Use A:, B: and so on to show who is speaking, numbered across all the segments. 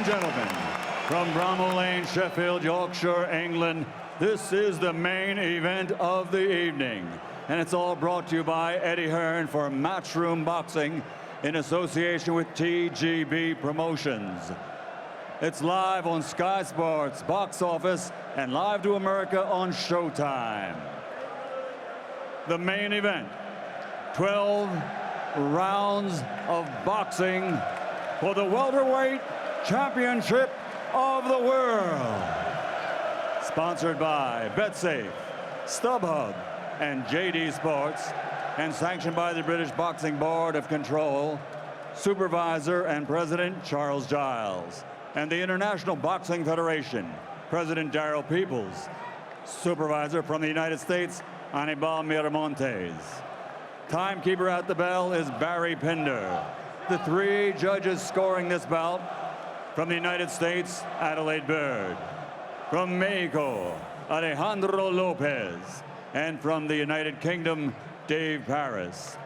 A: and gentlemen, from Bramall Lane, Sheffield, Yorkshire, England, this is the main event of the evening. And it's all brought to you by Eddie Hearn for Matchroom Boxing in association with TGB Promotions. It's live on Sky Sports, Box Office, and live to America on Showtime. The main event, 12 rounds of boxing for the welterweight championship of the world. Sponsored by BetSafe, StubHub, and JD Sports, and sanctioned by the British Boxing Board of Control, Supervisor and President Charles Giles, and the International Boxing Federation, President Darryl Peoples, Supervisor from the United States, Anibal Miramontes. Timekeeper at the bell is Barry Pinder. The three judges scoring this bout: from the United States, Adelaide Bird; from Mexico, Alejandro Lopez; and from the United Kingdom, Dave Paris.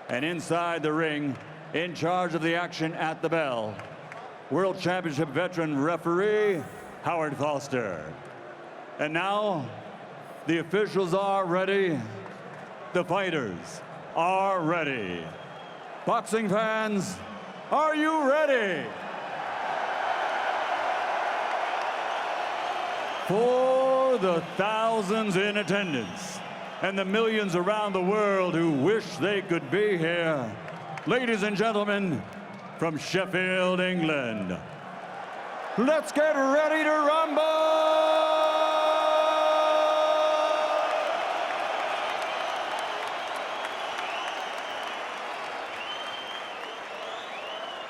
A: And inside the ring, in charge of the action at the bell, World Championship veteran referee, Howard Foster. And now, the officials are ready. The fighters are ready. Boxing fans, are you ready? For the thousands in attendance and the millions around the world who wish they could be here, ladies and gentlemen, from Sheffield, England, let's get ready to rumble!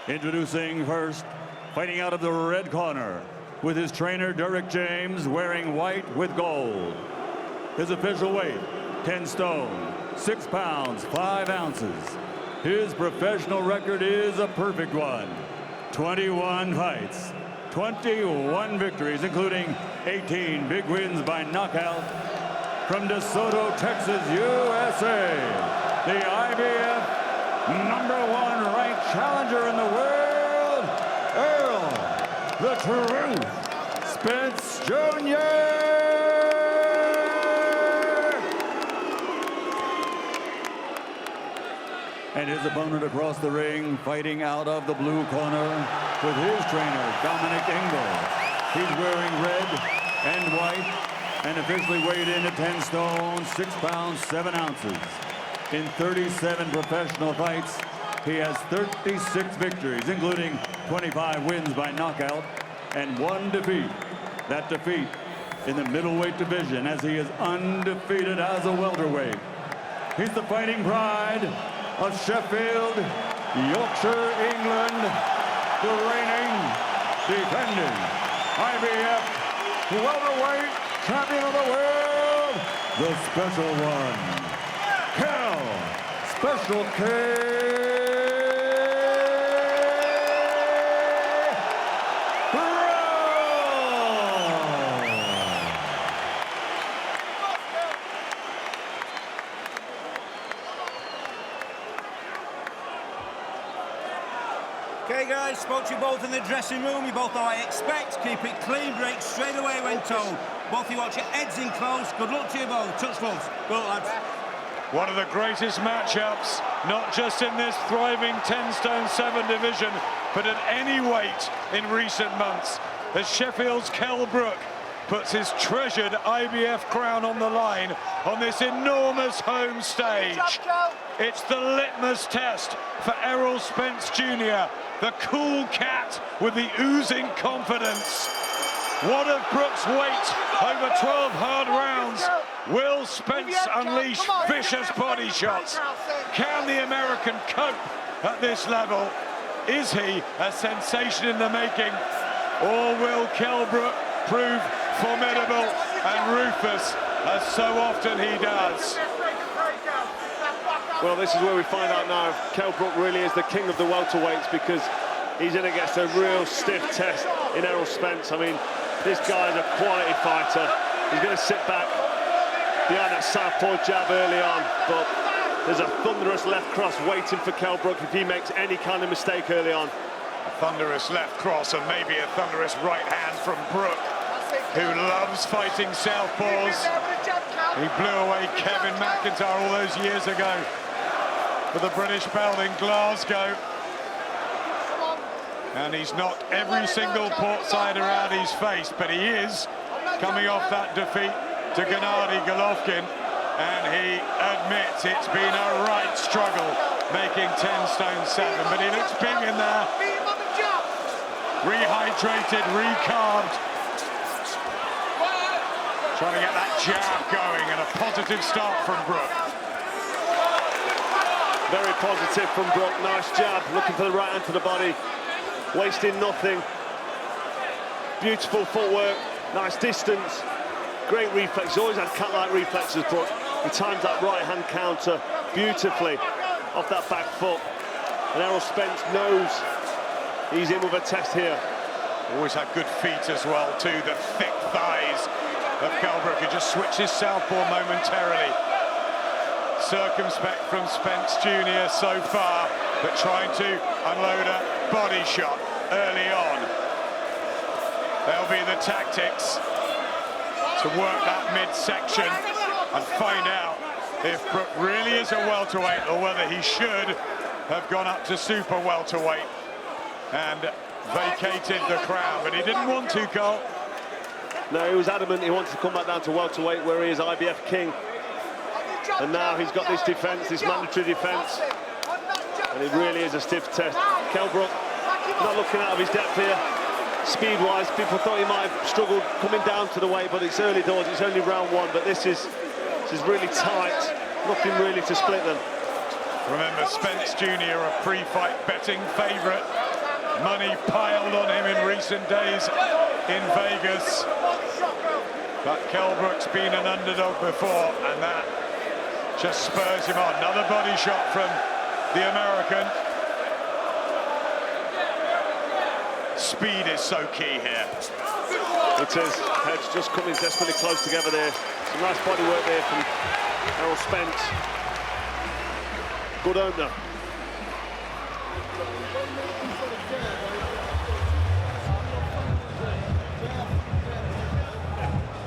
A: Introducing first, fighting out of the red corner, with his trainer Derek James wearing white with gold. His official weight, 10 stone, 6 pounds, 5 ounces. His professional record is a perfect one. 21 fights, 21 victories, including 18 big wins by knockout. From DeSoto, Texas, USA, the IBF #1 ranked challenger in the world, Errol "The Truth" Spence Jr. And his opponent across the ring, fighting out of the blue corner with his trainer, Dominic Engel. He's wearing red and white and officially weighed in at 10 stone, 6 pounds, 7 ounces. In 37 professional fights, he has 36 victories, including 25 wins by knockout and 1 defeat. That defeat in the middleweight division, as he is undefeated as a welterweight. He's the fighting pride of Sheffield, Yorkshire, England, the reigning, defending IBF welterweight champion of the world, the special one, Kell Special K.
B: Okay guys, spoke to you both in the dressing room. You both know what I expect. Keep it clean, break straight away when told. Both of you watch your heads in close. Good luck to you both. Touch gloves. Good luck, lads.
C: One of the greatest matchups, not just in this thriving 10 stone 7 division, but at any weight in recent months, as Sheffield's Kell Brook puts his treasured IBF crown on the line on this enormous home stage. It's the litmus test for Errol Spence Jr., the cool cat with the oozing confidence. What of Brook's weight over 12 hard rounds? Will Spence unleash vicious body shots? Can the American cope at this level? Is he a sensation in the making? Or will Kell Brook prove formidable and ruthless, as so often he does?
D: Well, this is where we find out now if Kell Brook really is the king of the welterweights, because he's in against a real stiff test in Errol Spence. I mean, this guy's a quality fighter. He's going to sit back behind that southpaw jab early on, but there's a thunderous left cross waiting for Kell Brook if he makes any kind of mistake early on.
C: A thunderous left cross and maybe a thunderous right hand from Brook, who loves fighting southpaws. He blew away Kevin McIntyre all those years ago for the British belt in Glasgow. And he's knocked every single port-sider out his face, but he is coming off that defeat to Gennady Golovkin, and he admits it's been a right struggle making 10 stone 7, but he looks big in there, rehydrated, recarbed, trying to get that jab going, and a positive start from Brook.
D: Very positive from Brook, nice jab, looking for the right hand to the body, wasting nothing. Beautiful footwork, nice distance, great reflex. He's always had cat-like reflexes, but he timed that right-hand counter beautifully off that back foot. And Errol Spence knows he's in with a test here.
C: Always had good feet as well, too, the thick thighs of Kell Brook, who just switches southpaw momentarily. Circumspect from Spence Jr. so far, but trying to unload a body shot early on. There'll be the tactics to work that midsection and find out if Brook really is a welterweight or whether he should have gone up to super welterweight and vacated the crown, but he didn't want to, Cole.
D: No, he was adamant he wanted to come back down to welterweight, where he is IBF king. And now he's got this defence, this mandatory defence, and it really is a stiff test. Kell Brook not looking out of his depth here. Speed-wise, people thought he might have struggled coming down to the weight, but it's early doors, it's only round one, but this is really tight, nothing really to split them.
C: Remember, Spence Jr., a pre-fight betting favourite. Money piled on him in recent days in Vegas. But Kell Brook's been an underdog before, and that just spurs him on. Another body shot from the American. Speed is so key here.
D: It is. Heads just coming desperately close together there. Some nice body work there from Errol Spence. Good opener.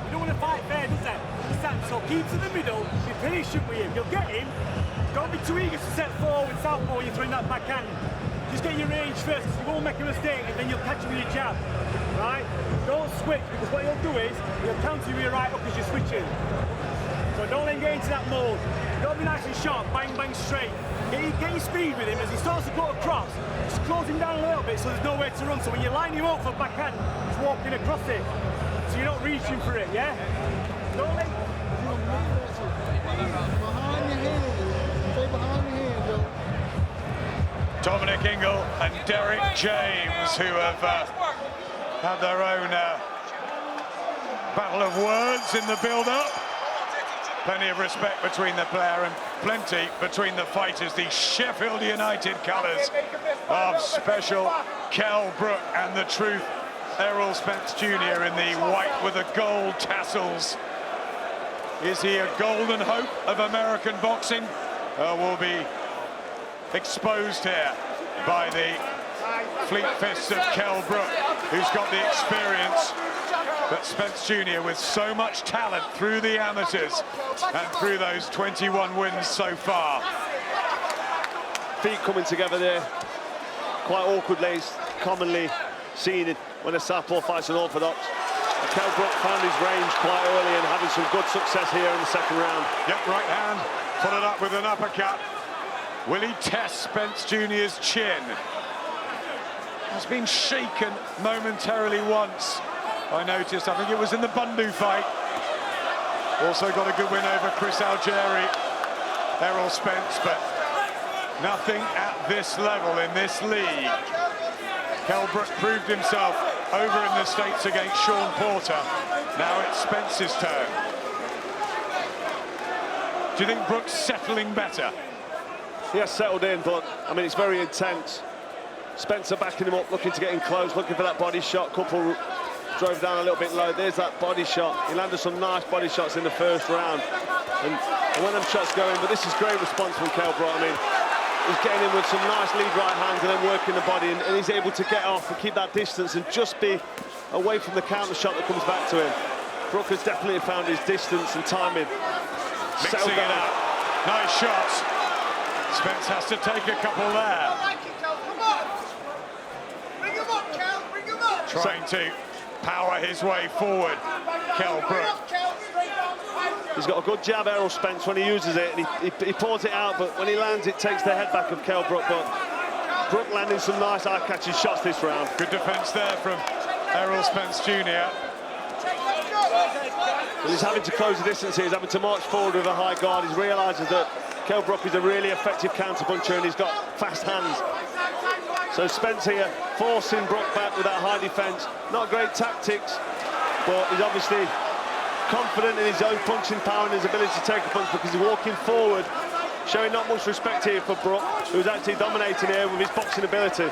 E: You don't want to fight fair, does that? So keep to the middle, be patient with him. You'll get him. Don't be too eager to set forward southpaw when you're throwing that backhand. Just get your range first, you won't make a mistake, and then you'll catch him with your jab. Right? Don't switch, because what he'll do is he'll counter you with your right hook as you're switching. So don't let him get into that mode. Don't be nice and sharp, bang, bang, straight. Get your speed with him as he starts to go across. Just close him down a little bit so there's nowhere to run. So when you line him up for backhand, he's walking across it. So you're not reaching for it, yeah? Don't let...
F: Behind your hand. Stay behind your hand, Joe.
C: Dominic Ingle and Derek James, who have had their own battle of words in the build-up. Plenty of respect between the player and plenty between the fighters. The Sheffield United colours of special Kell Brook and the truth Errol Spence Jr. in the white with the gold tassels. Is he a golden hope of American boxing? Will be exposed here by the fleet fists of Kell Brook, who's got the experience. But Spence Jr. with so much talent through the amateurs and through those 21 wins so far.
D: Feet coming together there, quite awkwardly, commonly seen it when a southpaw fights an orthodox. Kell Brook found his range quite early and having some good success here in the second round.
C: Yep, right hand, followed up with an uppercut. Will he test Spence Jr.'s chin? Has been shaken momentarily once. I noticed, I think it was in the Bundu fight. Also got a good win over Chris Algieri, Errol Spence, but nothing at this level in this league. Kell Brook proved himself over in the States against Sean Porter. Now it's Spence's turn. Do you think Brook's settling better?
D: He has settled in, but, I mean, it's very intense. Spencer backing him up, looking to get in close, looking for that body shot. Couple drove down a little bit low. There's that body shot. He landed some nice body shots in the first round. And when them shots go in, but this is great response from Kell Brook. I mean, is getting in with some nice lead right hands and then working the body, and he's able to get off and keep that distance and just be away from the counter shot that comes back to him. Brook has definitely found his distance and timing.
C: Mixing it up. Nice shots. Spence has to take a couple there.
F: I like it, Kell. Come on. Bring him up, Kell. Bring him up.
C: Trying to power his way forward, Kell Brook.
D: He's got a good jab, Errol Spence, when he uses it, and he pours it out, but when he lands, it takes the head back of Kell Brook. But Brook landing some nice eye-catching shots this round.
C: Good defence there from Errol Spence Jr.
D: And he's having to close the distance here. He's having to march forward with a high guard. He realises that Kell Brook is a really effective counter-puncher, and he's got fast hands. So Spence here forcing Brook back with that high defence. Not great tactics, but he's obviously confident in his own punching power and his ability to take a punch, because he's walking forward, showing not much respect here for Brook, who's actually dominating here with his boxing ability.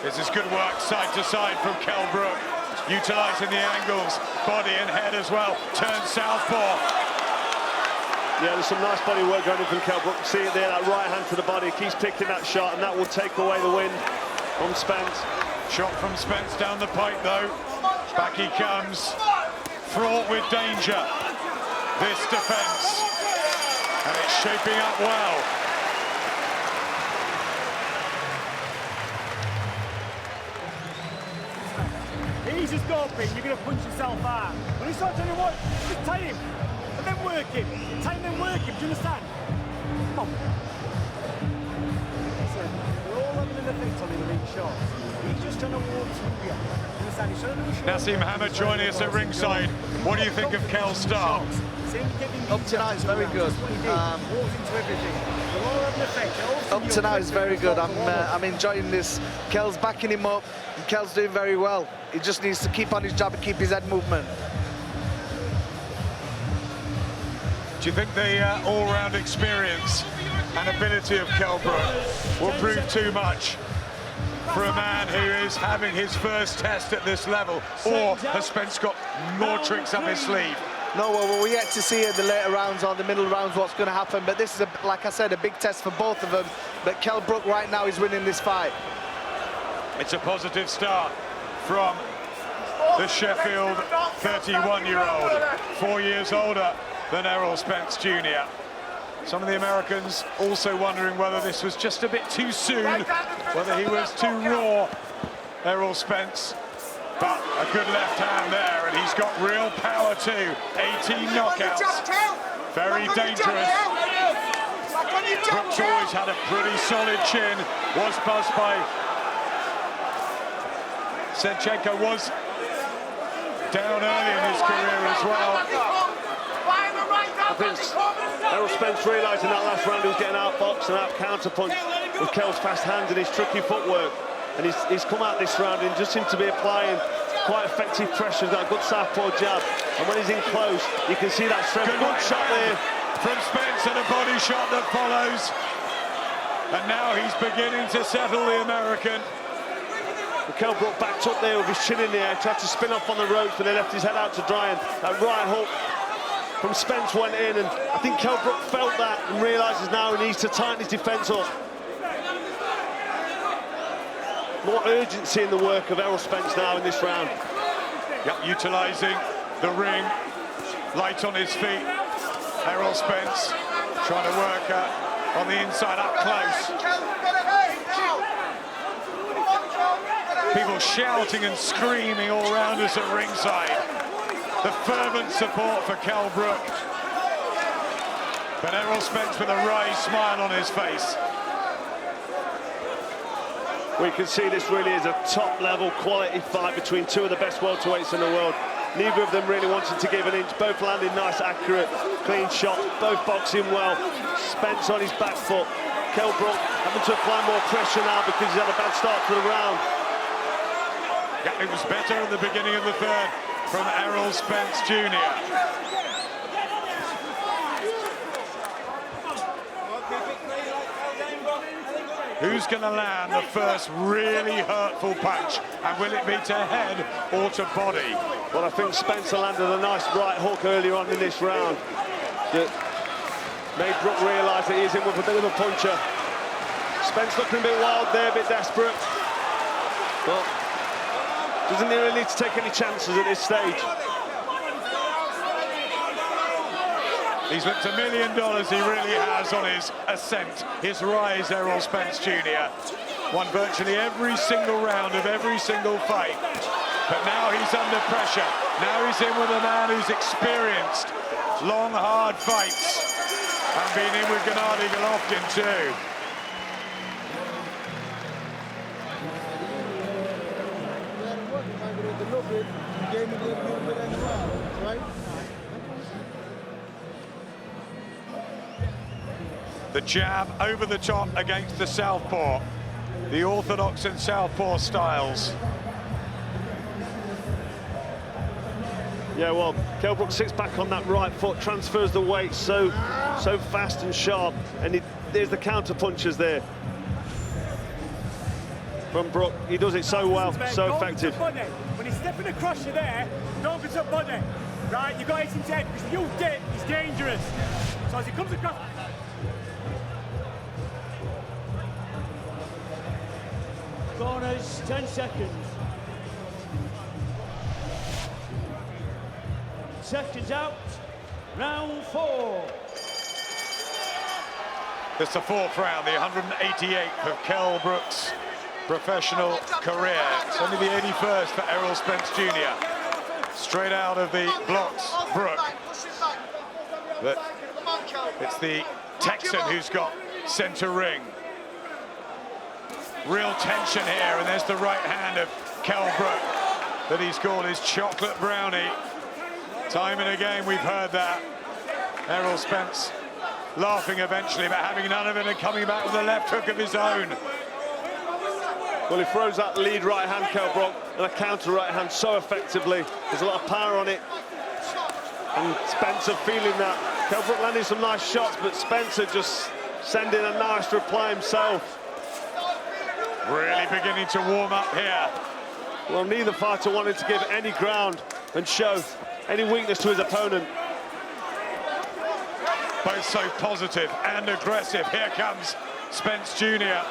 C: This is good work side to side from Kell Brook, utilising the angles, body and head as well. Turn southpaw.
D: Yeah, there's some nice body work going in from Kell Brook. See it there, that right hand to the body, keeps picking that shot, and that will take away the wind from Spence.
C: Shot from Spence down the pipe though. Back he comes. Fraught with danger, this defence, and it's shaping up well.
E: Easy stopping, you're going to punch yourself out. When you start telling you what, just tie him, and then work him. Tie him, then work him, do you understand? Come on. Listen, we're all having an effect on him in each shot. He's just trying to walk through you.
C: Nassim Hamid joining us at ringside. What do you think of Kell's start?
F: Up tonight is very good. Up tonight is very good. I'm enjoying this. Kell's backing him up, and Kell's doing very well. He just needs to keep on his job and keep his head movement.
C: Do you think the all-round experience and ability of Kell Brook will prove too much for a man who is having his first test at this level, or has Spence got more tricks up his sleeve?
F: No, well, we're yet to see in the later rounds or the middle rounds what's going to happen, but this is, like I said, a big test for both of them. But Kell Brook right now is winning this fight.
C: It's a positive start from the Sheffield 31-year-old, 4 years older than Errol Spence Jr. Some of the Americans also wondering whether this was just a bit too soon, whether he was too raw, Errol Spence. But a good left hand there, and he's got real power too. 18 knockouts, very dangerous. Brook's always had a pretty solid chin, was buzzed by Senchenko, was down early in his career as well.
D: I think Errol Spence realising that last round he was getting outboxed and out counterpunch with Kell's fast hands and his tricky footwork. And he's come out this round and just seemed to be applying quite effective pressure. He's got a good southpaw jab, and when he's in close, you can see that strength. Good shot there
C: from Spence, and a body shot that follows. And now he's beginning to settle the American.
D: Kell Brook backed up there with his chin in the air, tried to spin off on the ropes, but they left his head out to dry, and that right hook from Spence went in, and I think Kell Brook felt that and realises now he needs to tighten his defence up. More urgency in the work of Errol Spence now in this round.
C: Yep, utilising the ring, light on his feet. Errol Spence trying to work on the inside up close. People shouting and screaming all around us at ringside. The fervent support for Kell Brook. But Errol Spence with a wry smile on his face.
D: We can see this really is a top-level quality fight between two of the best welterweights in the world. Neither of them really wanted to give an inch. Both landing nice, accurate, clean shots. Both boxing well. Spence on his back foot. Kell Brook having to apply more pressure now because he's had a bad start to the round.
C: Yeah, it was better at the beginning of the third from Errol Spence Jr. Who's going to land the first really hurtful punch? And will it be to head or to body?
D: Well, I think Spencer landed a nice right hook earlier on in this round that made Brook realise that he's in with a bit of a puncher. Spence looking a bit wild there, a bit desperate. But doesn't he really need to take any chances at this stage?
C: He's looked $1 million, he really has, on his ascent, his rise, Errol Spence Jr. Won virtually every single round of every single fight. But now he's under pressure. Now he's in with a man who's experienced long, hard fights. And been in with Gennady Golovkin too. The jab over the top against the southpaw. The orthodox and southpaw styles.
D: Yeah, well, Kell Brook sits back on that right foot, transfers the weight so fast and sharp, and there's the counter punches there from Brook. He does it so well, so effective.
E: When he's stepping across you there, don't get up body, right? You got his intent, because if you dip, he's dangerous. So as he comes across. Corners, 10 seconds. Seconds out, round 4.
C: It's the 4th round, the 188th of Kell Brook's professional career. It's only the 81st for Errol Spence Jr. Straight out of the blocks, Brook. But it's the Texan who's got centre ring. Real tension here, and there's the right hand of Kell Brook that he's called his chocolate brownie. Time and again we've heard that. Errol Spence laughing eventually, but having none of it and coming back with a left hook of his own.
D: Well, he throws that lead right hand, Kell Brook, and a counter right hand so effectively. There's a lot of power on it. And Spencer feeling that. Kell Brook landing some nice shots, but Spencer just sending a nice reply himself.
C: Really beginning to warm up here.
D: Well, neither fighter wanted to give any ground and show any weakness to his opponent.
C: Both so positive and aggressive. Here comes Spence Jr.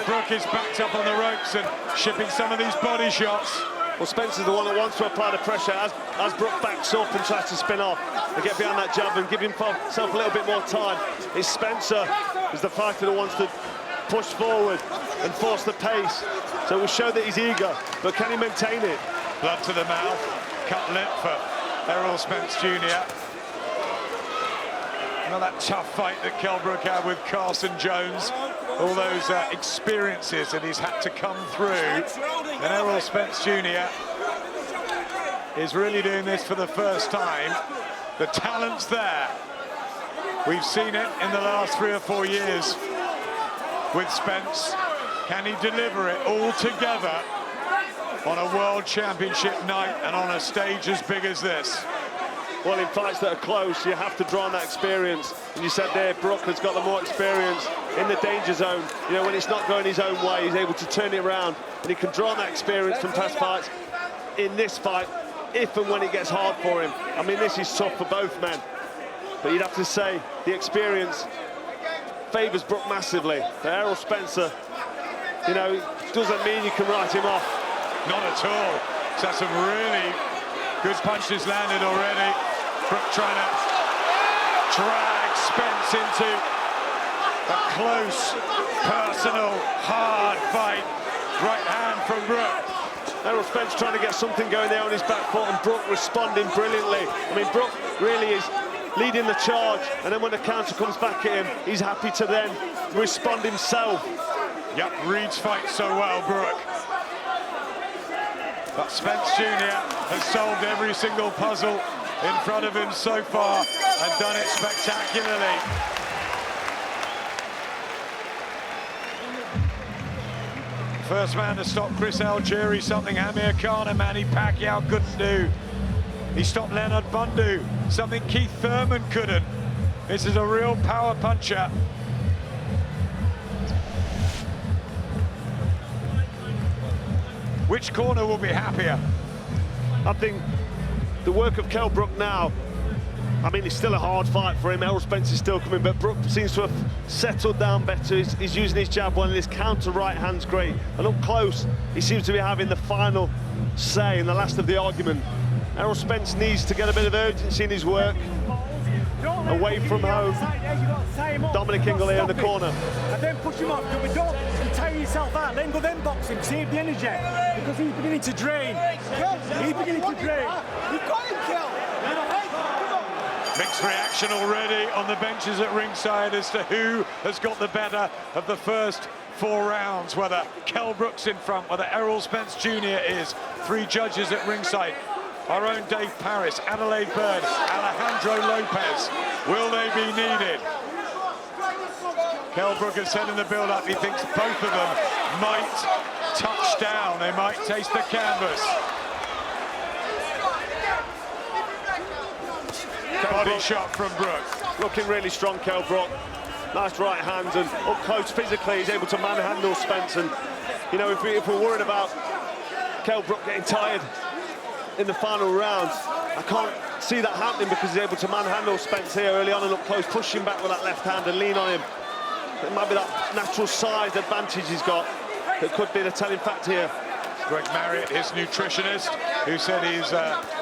C: Brook is backed up on the ropes and shipping some of these body shots.
D: Well, Spencer's the one that wants to apply the pressure as Brook backs up and tries to spin off and get behind that jab and give himself a little bit more time. It's Spencer who's the fighter that wants to push forward and force the pace. So it will show that he's eager, but can he maintain it?
C: Blood to the mouth, cut lip for Errol Spence Jr. Well, that tough fight that Kell Brook had with Carson Jones, all those experiences that he's had to come through. And Errol Spence Jr. is really doing this for the first time. The talent's there. We've seen it in the last 3 or 4 years with Spence. Can he deliver it all together on a World Championship night and on a stage as big as this?
D: Well, in fights that are close, you have to draw on that experience. And you said there, Brook has got the more experience in the danger zone. You know, when it's not going his own way, he's able to turn it around. And he can draw on that experience from past fights in this fight, if and when it gets hard for him. I mean, this is tough for both men. But you'd have to say the experience favours Brook massively. But Errol Spencer, you know, doesn't mean you can write him off.
C: Not at all. He's had some really good punches landed already. Brook trying to drag Spence into a close, personal, hard fight. Right hand from Brook.
D: Errol Spence trying to get something going there on his back foot, and Brook responding brilliantly. I mean, Brook really is leading the charge, and then when the counter comes back at him, he's happy to then respond himself.
C: Yep, reads fight so well, Brook. But Spence Jr. has solved every single puzzle in front of him so far and done it spectacularly. First man to stop Chris Algieri, something Amir Khan and Manny Pacquiao couldn't do. He stopped Leonard Bundu, something Keith Thurman couldn't. This is a real power puncher. Which corner will be happier?
D: I think the work of Kell Brook now I mean, it's still a hard fight for him. Errol Spence is still coming, but Brook seems to have settled down better. He's using his jab well, and his counter right hand's great. And up close, he seems to be having the final say in the last of the argument. Errol Spence needs to get a bit of urgency in his work. Away from home, Dominic Ingle here in the corner.
E: And then push him off, don't tire yourself out, then go then box him, save the energy, because he's beginning to drain. He's beginning to drain. You've got him, Kell.
C: Mixed reaction already on the benches at ringside as to who has got the better of the first 4 rounds, whether Kell Brook's in front, whether Errol Spence Jr. is. 3 judges at ringside. Our own Dave Parris, Adelaide Byrd, Alejandro Lopez. Will they be needed? Kell Brook has said in the build-up he thinks both of them might touch down. They might taste the canvas. Body shot from Brook.
D: Looking really strong, Kell Brook. Nice right hand, and up close physically he's able to manhandle Spence. And you know, if we're worried about Kell Brook getting tired in the final round, I can't see that happening because he's able to manhandle Spence here early on and up close, push him back with that left hand and lean on him. It might be that natural size advantage he's got that could be the telling factor here.
C: Greg Marriott, his nutritionist, who said he's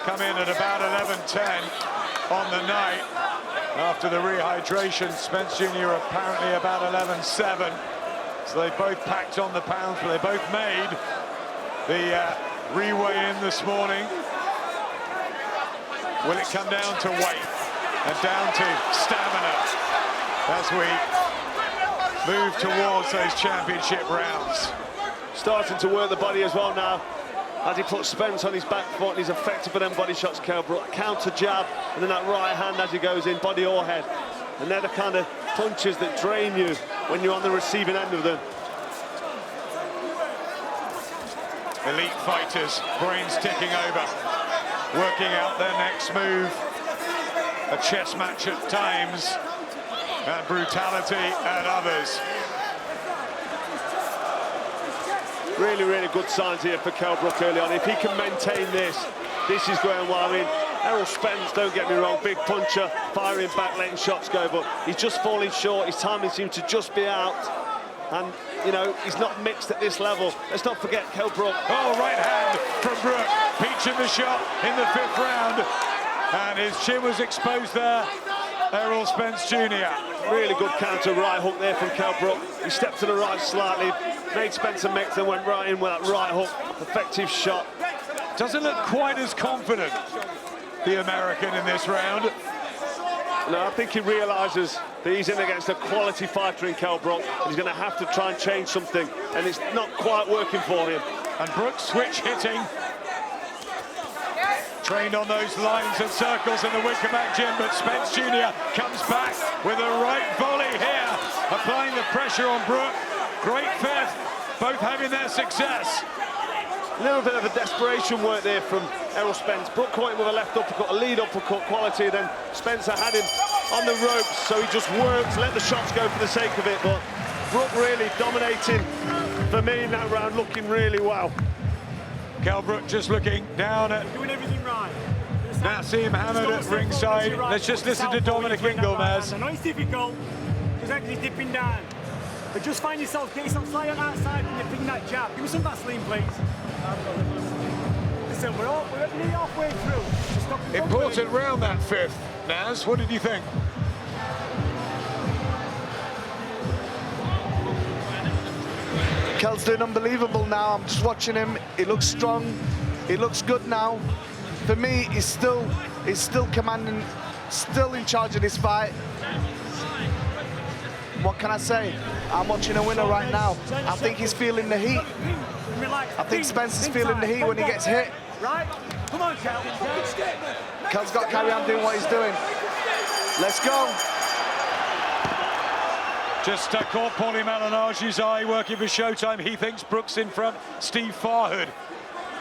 C: come in at about 11:10 on the night after the rehydration. Spence Jr. apparently about 11:7. So they both packed on the pounds, but they both made the re-weigh in this morning. Will it come down to weight and down to stamina as we move towards those championship rounds?
D: Starting to work the body as well now, as he puts Spence on his back foot, and he's effective for them body shots, Kell Brook. Counter jab, and then that right hand as he goes in, body or head. And they're the kind of punches that drain you when you're on the receiving end of them.
C: Elite fighters, brains ticking over, working out their next move. A chess match at times, and brutality at others.
D: Really, really good signs here for Kell Brook early on. If he can maintain this is going well. I mean, Errol Spence, don't get me wrong, big puncher, firing back, letting shots go, but he's just falling short. His timing seems to just be out. And, you know, he's not mixed at this level. Let's not forget Kell Brook.
C: Oh, right hand from Brook. Peaching the shot in the 5th round. And his chin was exposed there. Errol Spence Jr.
D: Really good counter right hook there from Kell Brook. He stepped to the right slightly, made Spencer mix and went right in with that right hook. Effective shot.
C: Doesn't look quite as confident, the American, in this round.
D: No, I think he realises that he's in against a quality fighter in Kell Brook. He's going to have to try and change something, and it's not quite working for him.
C: And Brook switch hitting. Trained on those lines and circles in the Winkerback gym, but Spence Jr. comes back with a right volley here, applying the pressure on Brook. Great 5th, both having their success.
D: A little bit of a desperation work there from Errol Spence. Brook caught him with a left uppercut, a lead uppercut quality, then Spencer had him on the ropes, so he just worked, let the shots go for the sake of it, but Brook really dominating for me in that round, looking really well.
C: Kell Brook just looking down at
E: Doing everything right.
C: Nassim Hamid at ringside. Let's just listen to Dominic Ingle, Naz.
E: I know it's difficult, because he's dipping down. But just find yourself, get yourself slightly on that side when you're picking that jab. Give me some Vaseline, please. Listen, we're nearly halfway through. Stop
C: Important round, that 5th. Naz, what did you think?
F: Kell's doing unbelievable now. I'm just watching him. He looks strong. He looks good now. For me, he's still commanding, still in charge of this fight. What can I say? I'm watching a winner right now. I think he's feeling the heat. I think Spencer's feeling the heat when he gets hit.
E: Right? Come on, Kell.
F: Kell's got to carry on doing what he's doing. Let's go.
C: Just caught Paulie Malinage's eye working for Showtime. He thinks Brook's in front. Steve Farhood,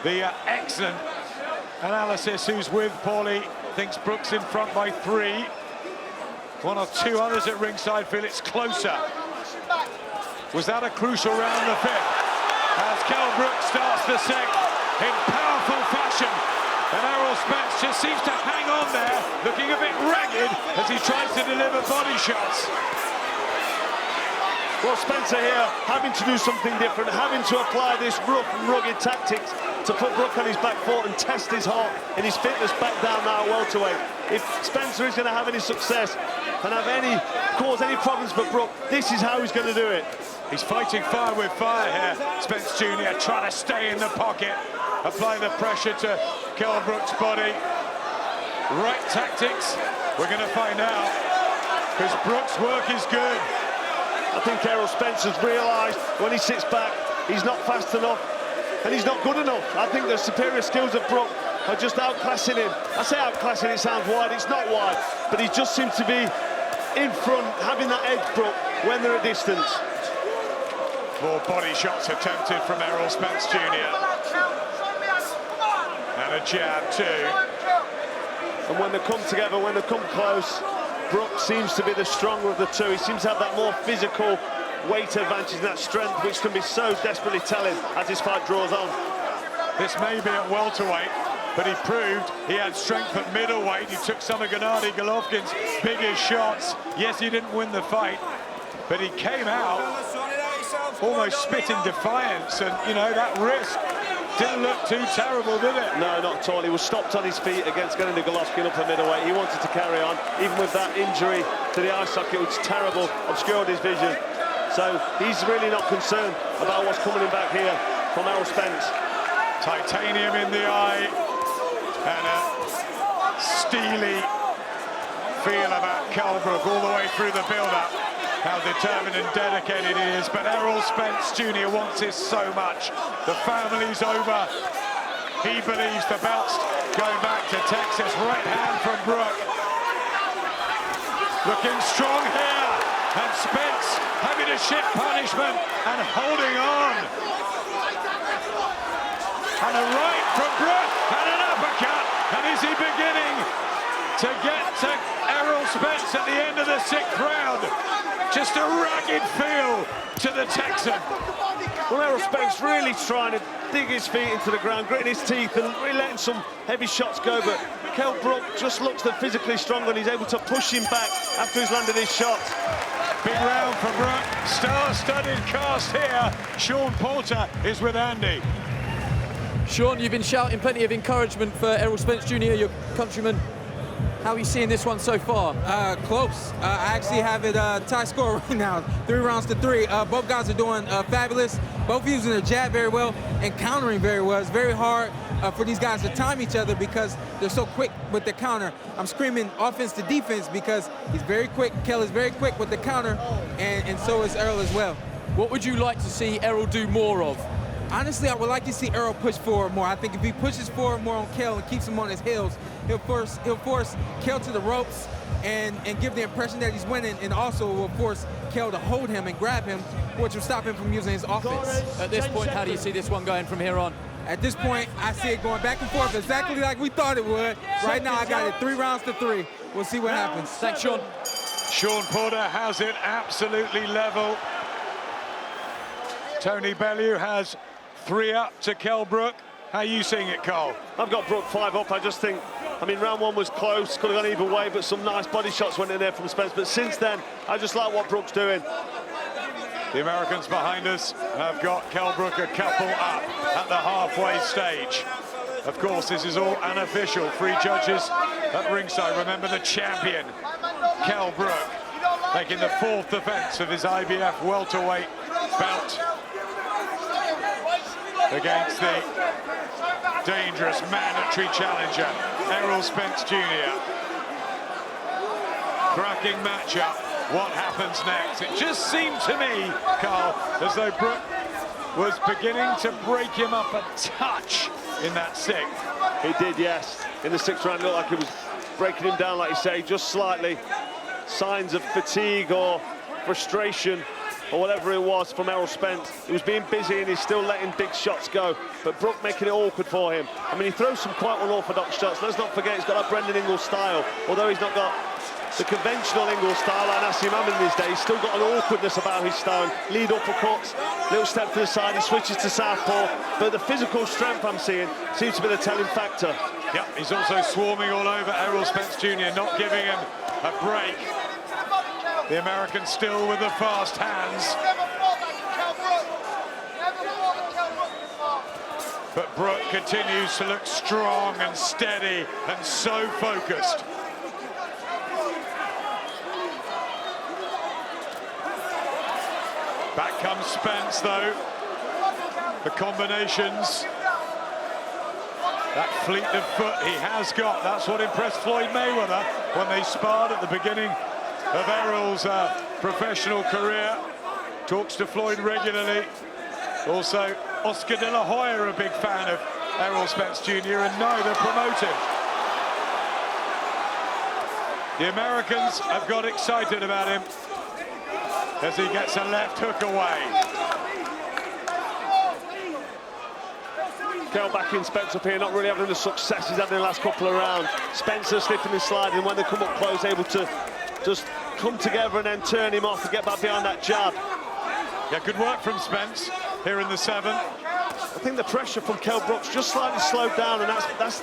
C: the excellent analysis who's with Paulie, thinks Brook's in front by 3. 1 or 2 others at ringside feel it's closer. Was that a crucial round, the 5th? As Kell Brook starts the 6th in powerful fashion. And Errol Spence just seems to hang on there, looking a bit ragged as he tries to deliver body shots.
D: Well, Spencer here having to do something different, having to apply this rough and rugged tactics to put Brook on his back foot and test his heart and his fitness back down now at welterweight. If Spencer is going to have any success and cause any problems for Brook, this is how he's going to do it.
C: He's fighting fire with fire here. Spence Jr. trying to stay in the pocket, apply the pressure to Kell Brook's body. Right tactics, we're going to find out, because Brook's work is good.
D: I think Errol Spence has realised when he sits back, he's not fast enough and he's not good enough. I think the superior skills of Brook are just outclassing him. I say outclassing, it sounds wide, it's not wide, but he just seems to be in front, having that edge, Brook, when they're at distance.
C: More body shots attempted from Errol Spence Jr. And a jab too.
D: And when they come together, when they come close, Brook seems to be the stronger of the two. He seems to have that more physical weight advantage and that strength, which can be so desperately telling as this fight draws on.
C: This may be at welterweight, but he proved he had strength at middleweight. He took some of Gennady Golovkin's biggest shots. Yes, he didn't win the fight, but he came out almost spitting defiance, and, you know, that risk didn't look too terrible, did it?
D: No, not at all. He was stopped on his feet against Gennady Golovkin up at middleweight. He wanted to carry on, even with that injury to the eye socket, which terrible, obscured his vision. So he's really not concerned about what's coming in back here from Errol Spence.
C: Titanium in the eye and a steely feel about Kell Brook all the way through the build-up. How determined and dedicated he is, but Errol Spence Jr. wants this so much. The family's over. He believes the belt's going back to Texas. Right hand from Brook. Looking strong here, and Spence having to shift punishment and holding on. And a right from Brook and an uppercut. And is he beginning to get to Errol Spence at the end of the 6th round? Just a ragged feel to the Texan.
D: Well, Errol Spence really trying to dig his feet into the ground, gritting his teeth and really letting some heavy shots go, but Kell Brook just looks physically stronger and he's able to push him back after he's landed his shots.
C: Big round for Brook. Star-studded cast here. Sean Porter is with Andy.
G: Sean, you've been shouting plenty of encouragement for Errol Spence Jr., your countryman. How are you seeing this one so far?
H: Close. I actually have it tie score right now, 3 rounds to 3. Both guys are doing fabulous. Both using their jab very well and countering very well. It's very hard for these guys to time each other because they're so quick with the counter. I'm screaming offense to defense because he's very quick. Kell is very quick with the counter, and so is Errol as well.
G: What would you like to see Errol do more of?
H: Honestly, I would like to see Errol push forward more. I think if he pushes forward more on Kell and keeps him on his heels, he'll force Kell to the ropes and give the impression that he's winning, and also will force Kell to hold him and grab him, which will stop him from using his offense.
G: At this point, how do you see this one going from here on?
H: At this point, I see it going back and forth exactly like we thought it would. Right now, I got it 3 rounds to 3. We'll see what happens.
G: Thanks, Sean.
C: Sean Porter has it absolutely level. Tony Bellew has 3 up to Kell Brook. How are you seeing it, Cole?
D: I've got Brook 5 up. I just think, I mean, round 1 was close, could have gone either way, but some nice body shots went in there from Spence. But since then, I just like what Brook's doing.
C: The Americans behind us have got Kell Brook a couple up at the halfway stage. Of course, this is all unofficial. 3 judges at ringside. Remember the champion, Kell Brook, making the 4th defense of his IBF welterweight belt against the dangerous mandatory challenger, Errol Spence Jr. Cracking matchup. What happens next? It just seemed to me, Carl, as though Brook was beginning to break him up a touch in that 6th.
D: He did, yes. In the 6th round, it looked like he was breaking him down, like you say, just slightly. Signs of fatigue or frustration or whatever it was from Errol Spence. He was being busy and he's still letting big shots go, but Brook making it awkward for him. I mean, he throws some quite unorthodox shots. Let's not forget he's got that Brendan Ingle style. Although he's not got the conventional Ingle style like Nassim Hammond these days, he's still got an awkwardness about his style. Lead uppercuts, little step to the side, he switches to southpaw, but the physical strength I'm seeing seems to be the telling factor.
C: Yep, he's also swarming all over Errol Spence Jr., not giving him a break. The American still with the fast hands. But Brook continues to look strong and steady and so focused. Back comes Spence, though. The combinations. That fleet of foot he has got, that's what impressed Floyd Mayweather when they sparred at the beginning of Errol's professional career. Talks to Floyd regularly. Also, Oscar De La Hoya, a big fan of Errol Spence Jr., and neither promote him. The Americans have got excited about him as he gets a left hook away.
D: Kell backing Spence up here, not really having the success he's had in the last couple of rounds. Spencer slipping and sliding when they come up close, able to just come together and then turn him off and get back behind that jab.
C: Yeah, good work from Spence here in the 7th.
D: I think the pressure from Kell Brook's just slightly slowed down, and that's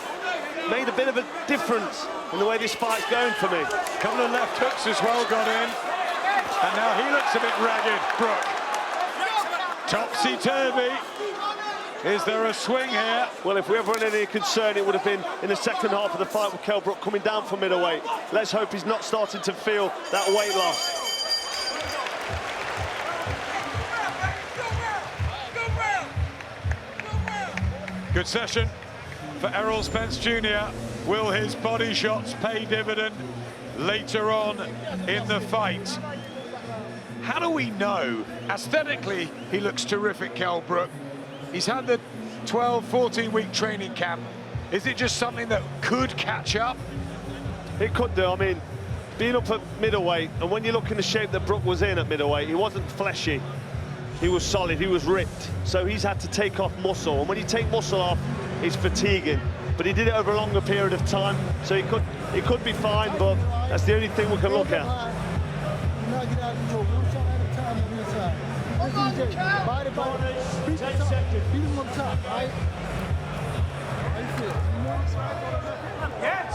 D: made a bit of a difference in the way this fight's going for me.
C: A couple of left hooks as well got in. And now he looks a bit ragged, Brook. Topsy-turvy. Is there a swing here?
D: Well, if we ever had any concern, it would have been in the second half of the fight with Kell Brook coming down from middleweight. Let's hope he's not starting to feel that weight loss.
C: Good session for Errol Spence Jr. Will his body shots pay dividend later on in the fight? How do we know? Aesthetically, he looks terrific, Kell Brook. He's had the 12, 14-week training camp. Is it just something that could catch up?
D: It could do. I mean, being up at middleweight, and when you look in the shape that Brook was in at middleweight, he wasn't fleshy. He was solid, he was ripped. So he's had to take off muscle, and when you take muscle off, it's fatiguing. But he did it over a longer period of time, so he could be fine, but that's the only thing we can look at.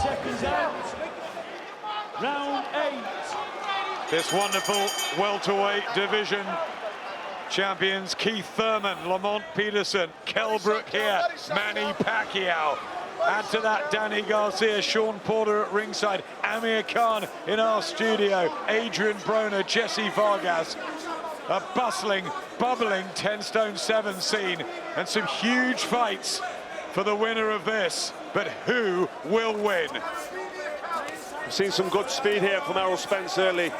A: Seconds out. Round 8.
C: This wonderful welterweight division champions Keith Thurman, Lamont Peterson, Kell Brook here, Manny Pacquiao. Add to that Danny Garcia, Sean Porter at ringside, Amir Khan in our studio, Adrian Broner, Jesse Vargas. A bustling, bubbling 10 stone 7 scene, and some huge fights for the winner of this. But who will win?
D: We've seen some good speed here from Errol Spence early.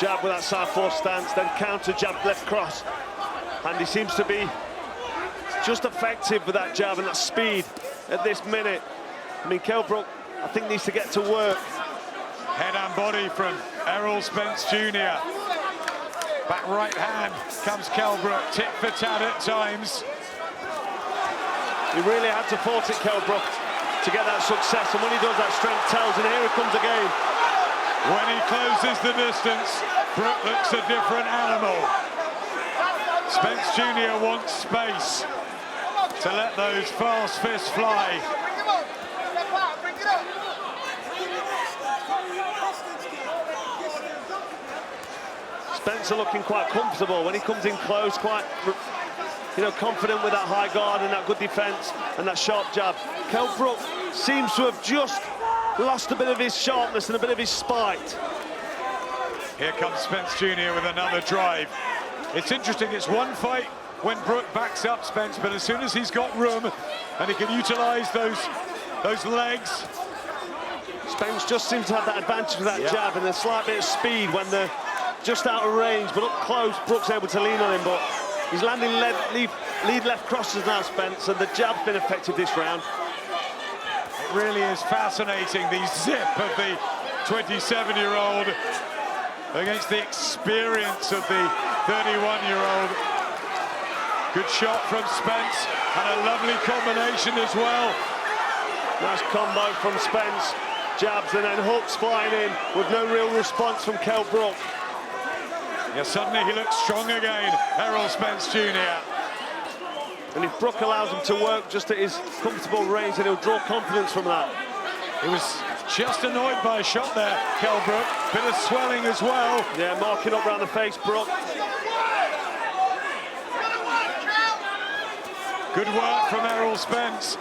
D: Jab with that southpaw stance, then counter jab, left cross. And he seems to be just effective with that jab and that speed at this minute. I mean, Kell Brook, I think, needs to get to work.
C: Head and body from Errol Spence Jr. Back right hand comes Kell Brook, tit for tat at times.
D: He really had to force it, Kell Brook, to get that success, and when he does, that strength tells, and here it comes again.
C: When he closes the distance, Brook looks a different animal. Spence Jr. wants space to let those fast fists fly.
D: Spencer looking quite comfortable when he comes in close, quite, confident with that high guard and that good defense and that sharp jab. Kell Brook seems to have just lost a bit of his sharpness and a bit of his spite.
C: Here comes Spence Jr. with another drive. It's interesting, it's one fight when Brook backs up Spence, but as soon as he's got room and he can utilize those legs.
D: Spence just seems to have that advantage with that jab and a slight bit of speed when they're just out of range, but up close, Brook's able to lean on him, but he's landing lead left crosses now, Spence, and the jab's been effective this round.
C: It really is fascinating, the zip of the 27-year-old against the experience of the 31-year-old. Good shot from Spence, and a lovely combination as well.
D: Nice combo from Spence. Jabs and then hooks flying in with no real response from Kell Brook.
C: Yeah, suddenly he looks strong again, Errol Spence Jr.
D: And if Brook allows him to work just at his comfortable range, then he'll draw confidence from that.
C: He was just annoyed by a shot there, Kell Brook. Bit of swelling as well.
D: Yeah, marking up around the face, Brook.
C: Good work from Errol Spence.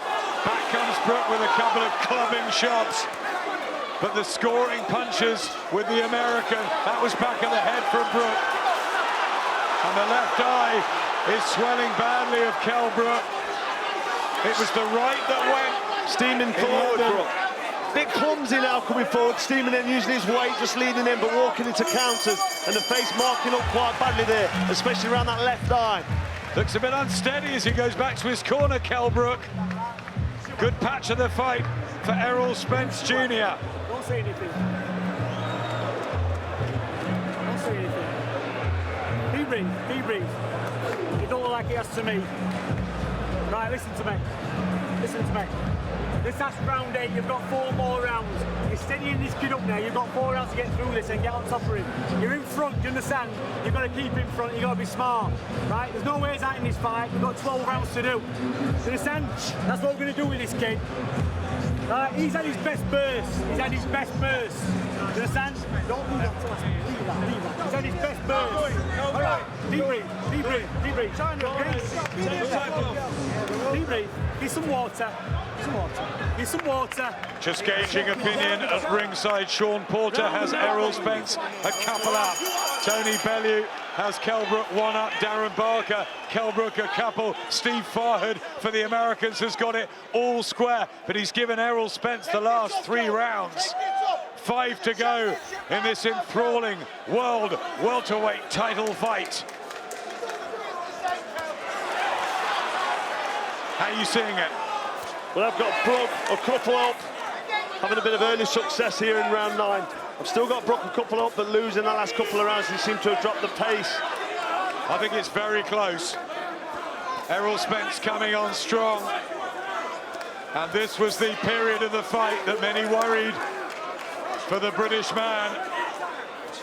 C: Back comes Brook with a couple of clubbing shots. But the scoring punches with the American, that was back of the head from Brook. And the left eye is swelling badly of Kell Brook. It was the right that went.
D: Steaming forward, Brook. Bit clumsy now coming forward, steaming in, using his weight, just leading in, but walking into counters. And the face marking up quite badly there, especially around that left eye.
C: Looks a bit unsteady as he goes back to his corner, Kell Brook. Good patch of the fight for Errol Spence Jr.
E: Don't say anything. Don't say anything. Debrief. You don't look like it has to me. Right, listen to me. Listen to me. This last round 8, you've got 4 more rounds. You're steadying this kid up now. You've got 4 rounds to get through this and get on top of him. You're in front, you understand? You've got to keep in front, you've got to be smart. Right? There's no ways out in this fight. We've got 12 rounds to do. You understand? That's what we're going to do with this kid. He's had his best burst. He's had his best burst. You understand? Don't leave that. Leave that. He's had his best burst. All right. Deep breathe. Deep breathe. Get some water. Get some water.
C: Just gauging opinion at ringside, Sean Porter has Errol Spence a couple up. Tony Bellew has Kell Brook 1 up. Darren Barker, Kell Brook a couple. Steve Farhood for the Americans has got it all square, but he's given Errol Spence the last 3 rounds. 5 to go in this enthralling world welterweight title fight. How are you seeing it?
D: Well, I've got Brook a couple up, having a bit of early success here in round 9. I've still got Brook a couple up, but losing the last couple of rounds, he seemed to have dropped the pace.
C: I think it's very close. Errol Spence coming on strong. And this was the period of the fight that many worried for the British man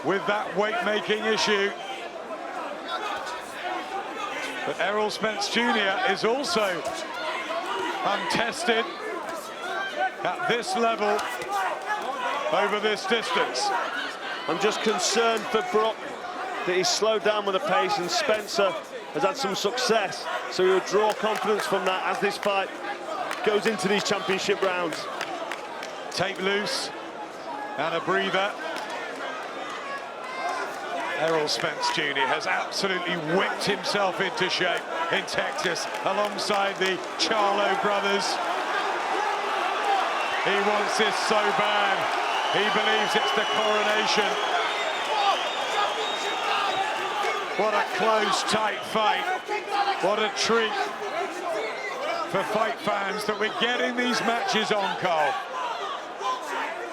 C: with that weight-making issue. But Errol Spence Jr. is also untested at this level over this distance.
D: I'm just concerned for Brook that he's slowed down with the pace, and Spencer has had some success, so he'll draw confidence from that as this fight goes into these championship rounds.
C: Tape loose and a breather. Errol Spence Jr. has absolutely whipped himself into shape in Texas alongside the Charlo brothers. He wants this so bad. He believes it's the coronation. What a close, tight fight. What a treat for fight fans that we're getting these matches on, Cole.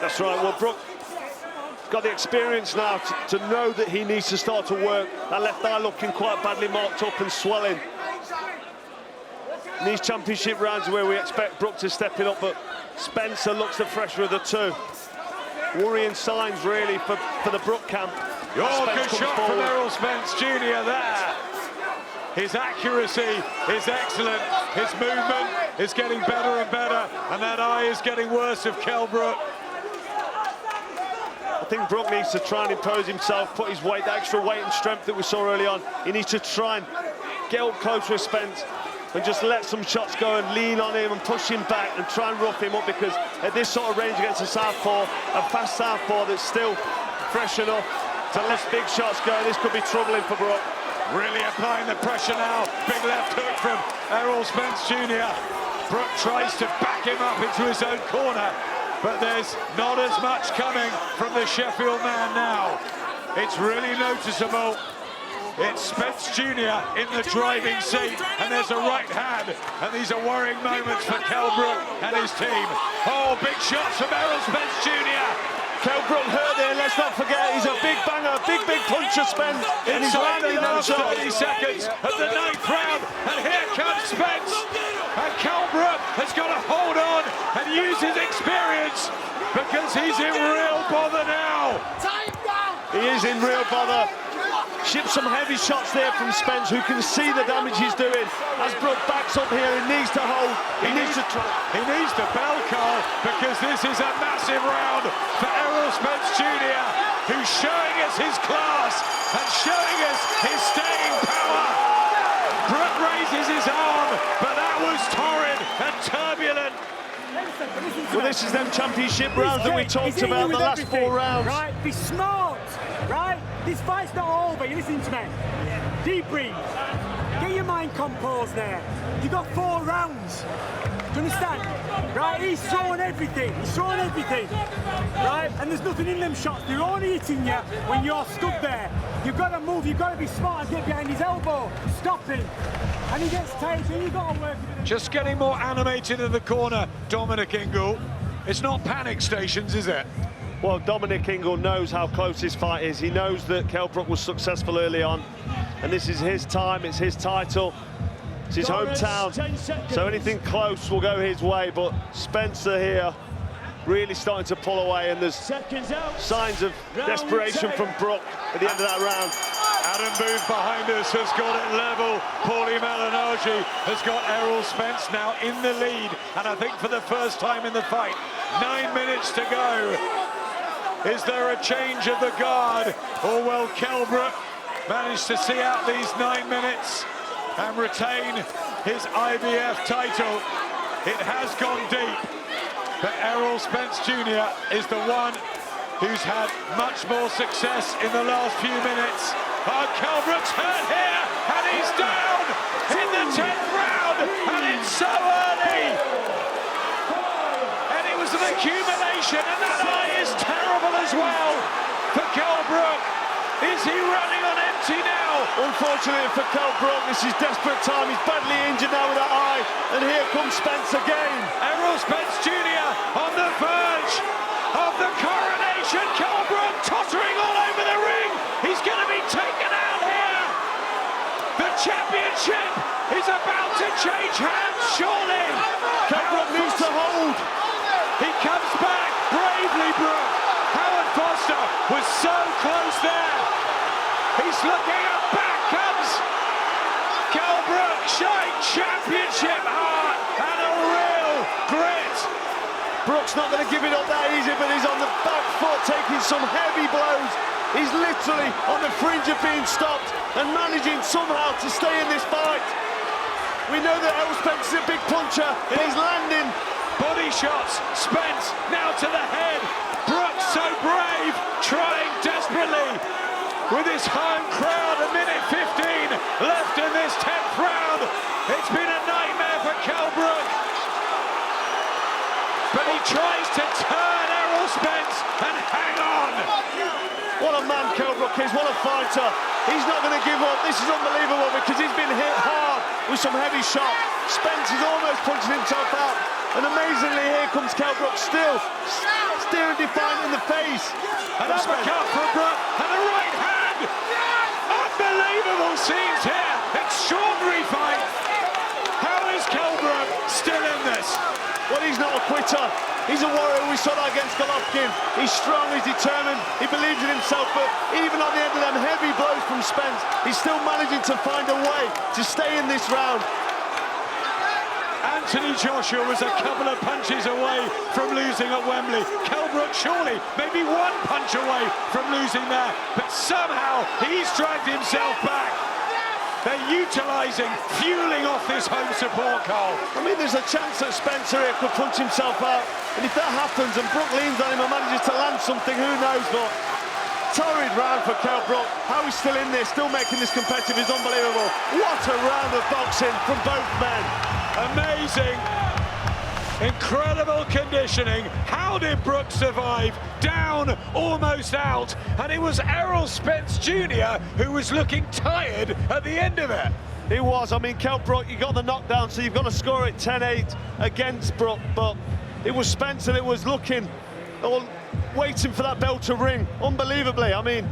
D: That's right. Well, Brook got the experience now to know that he needs to start to work. That left eye looking quite badly marked up and swelling. In these championship rounds where we expect Brook to step it up, but Spencer looks the fresher of the two. Worrying signs really for the Brook camp.
C: Good shot from Errol Spence Jr. there. His accuracy is excellent. His movement is getting better and better, and that eye is getting worse of Kell Brook.
D: I think Brook needs to try and impose himself, put his weight, the extra weight and strength that we saw early on. He needs to try and get up close with Spence and just let some shots go and lean on him and push him back and try and rough him up, because at this sort of range against a southpaw, a fast southpaw that's still fresh enough to let big shots go, this could be troubling for Brook.
C: Really applying the pressure now. Big left hook from Errol Spence Jr. Brook tries to back him up into his own corner, but there's not as much coming from the Sheffield man now. It's really noticeable. It's Spence Jr. in the driving seat, and there's a right hand, and these are worrying moments for Kell Brook and his team. Oh, big shots from Errol Spence Jr.
D: Kell Brook hurt there, let's not forget, he's a big banger, big puncher, Spence. And he's
C: landing
D: landing
C: those 30 seconds of the 9th round, and here comes Spence. And Kell Brook has got to hold on and use his experience, because he's in real bother now.
D: He is in real bother. Ships some heavy shots there from Spence, who can see the damage he's doing. As Brook backs up here, he needs to hold. He needs to try.
C: He needs to bell, Carl, because this is a massive round for Errol Spence Jr., who's showing us his class and showing us his staying power. Brook raises his arm, but that was torrid and turbulent.
D: Well, this is them championship rounds that we talked about, the last 4 rounds.
E: Right, be smart, right? This fight's not over, you listen to me. Deep breathe. Get your mind composed there. You got 4 rounds. Do you understand? Right, he's throwing everything. He's throwing everything. Right? And there's nothing in them shots. They're only hitting you when you're stood there. You've got to move, you've got to be smart and get behind his elbow. Stop him. And he gets tight, so you've got to work with him.
C: Just getting more animated in the corner, Dominic Ingle. It's not panic stations, is it?
D: Well, Dominic Ingle knows how close this fight is. He knows that Kell Brook was successful early on, and this is his time, it's his title, it's his hometown, so anything close will go his way. But Spencer here really starting to pull away, and there's signs of desperation from Brook at the end of that round.
C: Adam Booth behind us has got it level. Paulie Malignaggi has got Errol Spence now in the lead, and I think for the first time in the fight, 9 minutes to go. Is there a change of the guard, or will Kell Brook manage to see out these 9 minutes and retain his IBF title? It has gone deep, but Errol Spence Jr. is the one who's had much more success in the last few minutes. Oh, Kell Brook's hurt here, and he's down in the 10th round, and it's so early. And it was an accumulation, and that eye is terrible as well for Kell Brook. Is he running on empty now?
D: Unfortunately for Kell Brook, this is desperate time. He's badly injured now with that eye, and here comes Spence again.
C: Errol Spence Jr. on the verge of the coronation. Kell Brook tottering all over the ring. He's going to be taken out here. The championship is about to change hands, surely.
D: Kell Brook needs to hold.
C: He comes back bravely, Brook. Howard Foster was so close there. He's looking up, back comes Kell Brook, showing championship heart and a real grit.
D: Brook's not going to give it up that easy, but he's on the back foot, taking some heavy blows. He's literally on the fringe of being stopped and managing somehow to stay in this fight. We know that Errol Spence is a big puncher, and he's landing.
C: Body shots, Spence now to the head. Brook so brave, trying desperately. With his home crowd, a minute 15 left in this 10th round. It's been a nightmare for Kell Brook. But he tries to turn Errol Spence and hang on.
D: What a man Kell Brook is, what a fighter. He's not going to give up. This is unbelievable because he's been hit hard with some heavy shots. Spence is almost punching himself out. And amazingly, here comes Kell Brook still staring defiant in the face.
C: An uppercut from Brook and a right hand. Unbelievable scenes here. Extraordinary fight. How is Kell Brook still in this?
D: Well, he's not a quitter. He's a warrior. We saw that against Golovkin. He's strong, he's determined, he believes in himself, but even on the end of them heavy blows from Spence, he's still managing to find a way to stay in this round.
C: Anthony Joshua was a couple of punches away from losing at Wembley. Kell Brook surely maybe one punch away from losing there, but somehow he's dragged himself back. They're utilising, fueling off this home support, Carl.
D: I mean, there's a chance that Spencer here could punch himself out, and if that happens and Brook leans on him and manages to land something, who knows, but torrid round for Kell Brook. How he's still in there, still making this competitive is unbelievable. What a round of boxing from both men.
C: Amazing. Incredible conditioning. How did Brook survive? Down, almost out. And it was Errol Spence Jr. who was looking tired at the end of it.
D: He was. I mean, Kell Brook, you got the knockdown, so you've got to score it 10-8 against Brook. But it was Spencer that was looking, or waiting for that bell to ring. Unbelievably. I mean,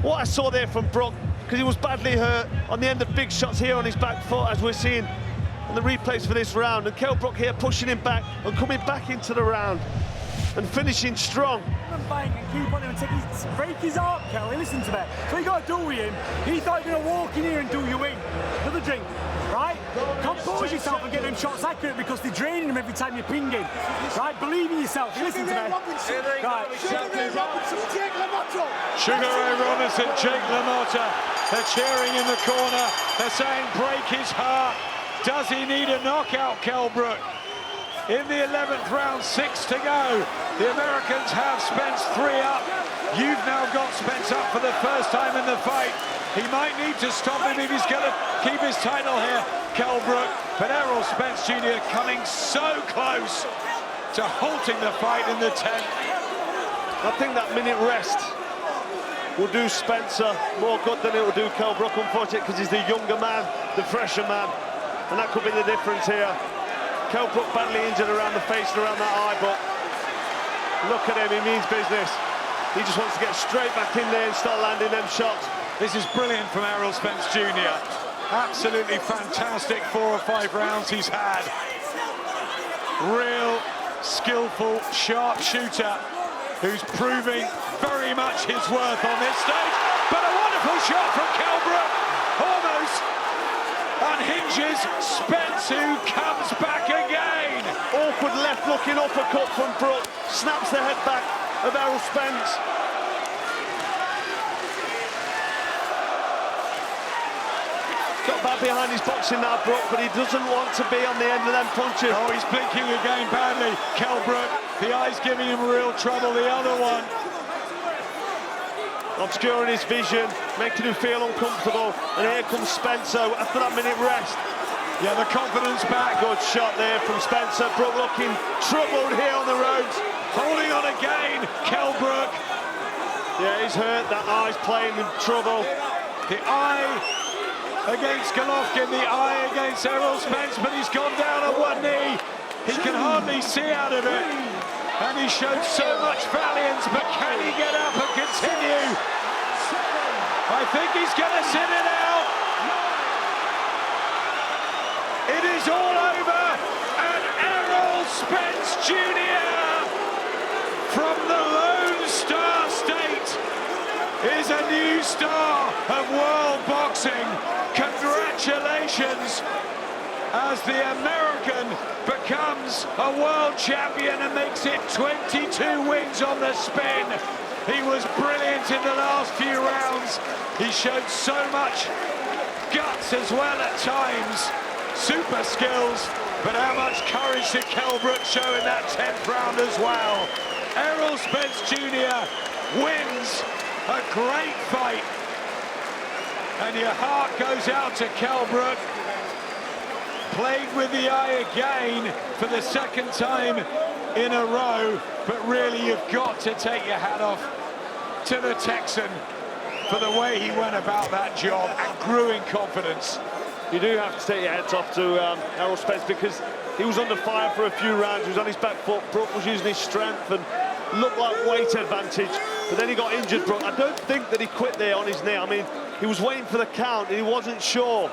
D: what I saw there from Brook, because he was badly hurt on the end of big shots here on his back foot, as we're seeing in the replays for this round, and Kell Brook here pushing him back and coming back into the round. and finishing strong.
E: Bang and keep on him and break his heart, Kelly. Listen to that. So you got to do with him. He thought he was going to walk in here and do you in. Another drink, right? Compose yourself and get them shots accurate because they're draining him every time you ping him. Right? Believe in yourself. Listen to that. Right.
C: Sugar Ray Robinson, Jake LaMotta, they're cheering in the corner. They're saying break his heart. Does he need a knockout, Kell Brook? In the 11th round, 6 to go. The Americans have Spence 3 up. You've now got Spence up for the first time in the fight. He might need to stop him if he's going to keep his title here, Kell Brook. But Errol Spence Jr. coming so close to halting the fight in the 10th.
D: I think that minute rest will do Spencer more good than it will do Kell Brook, unfortunately, because he's the younger man, the fresher man. And that could be the difference here. Kell Brook badly injured around the face and around that eye, but look at him, he means business. He just wants to get straight back in there and start landing them shots.
C: This is brilliant from Errol Spence Jr. Absolutely fantastic 4 or 5 rounds he's had. Real skillful, sharp shooter who's proving very much his worth on this stage. But a wonderful shot from Kell Brook. Almost unhinges Spence, who comes back again.
D: Awkward left-looking uppercut from Brook. Snaps the head back of Errol Spence. Got back behind his boxing now, Brook, but he doesn't want to be on the end of them punches.
C: Oh, he's blinking again badly. Kell Brook, the eye's giving him real trouble. The other one
D: obscuring his vision, making him feel uncomfortable. And here comes Spencer after that minute rest.
C: Yeah, the confidence back.
D: Good shot there from Spencer. Brook looking troubled here on the ropes.
C: Holding on again, Kell Brook.
D: Yeah, he's hurt. That eye's playing in trouble.
C: The eye against Golovkin, the eye against Errol Spence, but he's gone down on one knee. He can hardly see out of it. And he showed so much valiance, but can he get up and continue? I think he's going to sit it out. It is all over, and Errol Spence Jr. from the Lone Star State is a new star of world boxing. Congratulations, as the American becomes a world champion and makes it 22 wins on the spin. He was brilliant in the last few rounds. He showed so much guts as well at times. Super skills, but how much courage did Kell Brook show in that 10th round as well? Errol Spence Jr. wins a great fight. And your heart goes out to Kell Brook. Played with the eye again for the 2nd time in a row, but really you've got to take your hat off to the Texan for the way he went about that job and grew in confidence.
D: You do have to take your hats off to Errol Spence, because he was under fire for a few rounds. He was on his back foot. Brook was using his strength and looked like weight advantage, but then he got injured. Brook, I don't think that he quit there on his knee. I mean, he was waiting for the count and he wasn't sure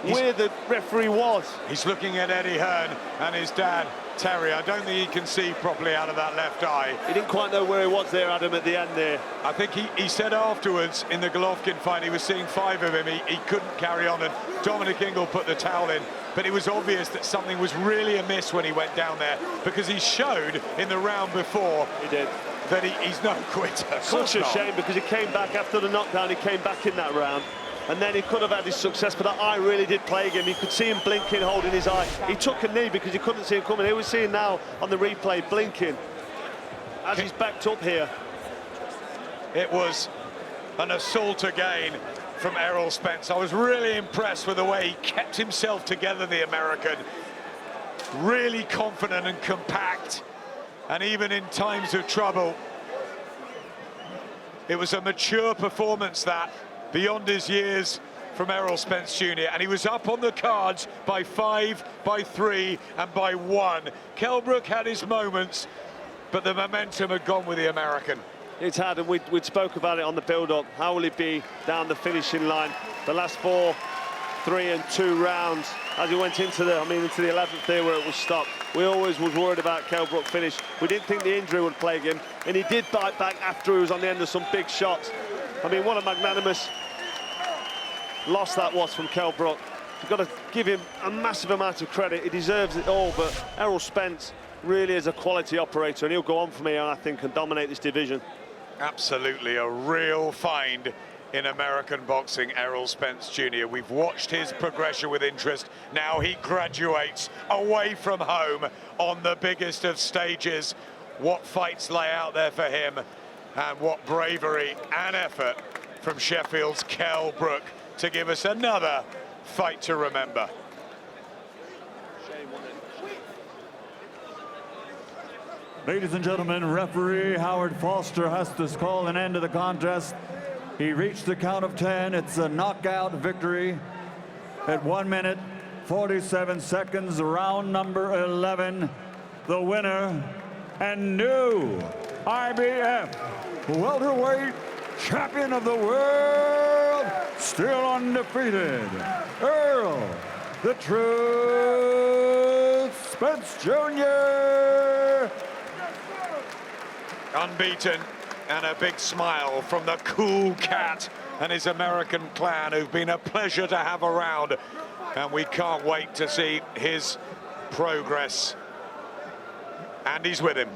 D: where the referee was.
C: He's looking at Eddie Hearn and his dad, Terry. I don't think he can see properly out of that left eye.
D: He didn't quite know where he was there, Adam, at the end there.
C: I think he said afterwards in the Golovkin fight, he was seeing 5 of him. He couldn't carry on, and Dominic Ingle put the towel in. But it was obvious that something was really amiss when he went down there, because he showed in the round before
D: he did
C: that he's no quitter.
D: Such a shame, because he came back after the knockdown. He came back in that round, and then he could have had his success, but that eye really did plague him. You could see him blinking, holding his eye. He took a knee because he couldn't see him coming. He was seeing now on the replay, blinking as he's backed up here.
C: It was an assault again from Errol Spence. I was really impressed with the way he kept himself together, the American. Really confident and compact, and even in times of trouble. It was a mature performance, that, beyond his years, from Errol Spence Jr. And he was up on the cards by 5, by 3, and by 1. Kell Brook had his moments, but the momentum had gone with the American.
D: It's had, and we'd spoke about it on the build-up. How will it be down the finishing line? The last 4 3 and 2 rounds as he went into the 11th there where it was stopped. We always was worried about Kell Brook finish. We didn't think the injury would plague him, and he did bite back after he was on the end of some big shots. I mean, what a magnanimous loss that was from Kell Brook. You've got to give him a massive amount of credit. He deserves it all, but Errol Spence really is a quality operator, and he'll go on for me, I think, and dominate this division.
C: Absolutely a real find in American boxing, Errol Spence Jr. We've watched his progression with interest. Now he graduates away from home on the biggest of stages. What fights lay out there for him, and what bravery and effort from Sheffield's Kell Brook to give us another fight to remember.
A: Ladies and gentlemen, referee Howard Foster has to call an end to the contest. He reached the count of 10. It's a knockout victory at 1 minute, 47 seconds, round number 11. The winner and new IBF welterweight champion of the world, still undefeated, Errol the Truth Spence Jr.
C: Unbeaten, and a big smile from the cool cat and his American clan, who've been a pleasure to have around, and we can't wait to see his progress. And he's with him.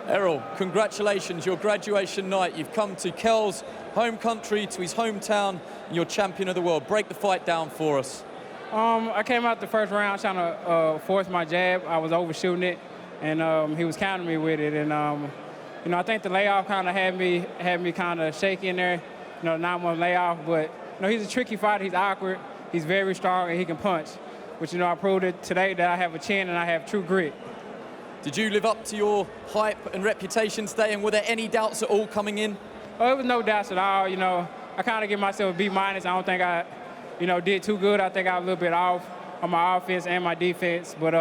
G: Errol, congratulations, your graduation night. You've come to Kell's home country, to his hometown, and you're champion of the world. Break the fight down for us.
I: I came out the first round trying to force my jab. I was overshooting it, and he was countering me with it. And you know, I think the layoff kind of had me kind of shaky in there. You know, 9-1 layoff. But you know, he's a tricky fighter. He's awkward. He's very strong, and he can punch. But you know, I proved it today that I have a chin and I have true grit.
G: Did you live up to your hype and reputation today, and were there any doubts at all coming in?
I: Oh, there was no doubts at all. You know, I kind of give myself a B-. I don't think I, you know, did too good. I think I was a little bit off on my offense and my defense. But you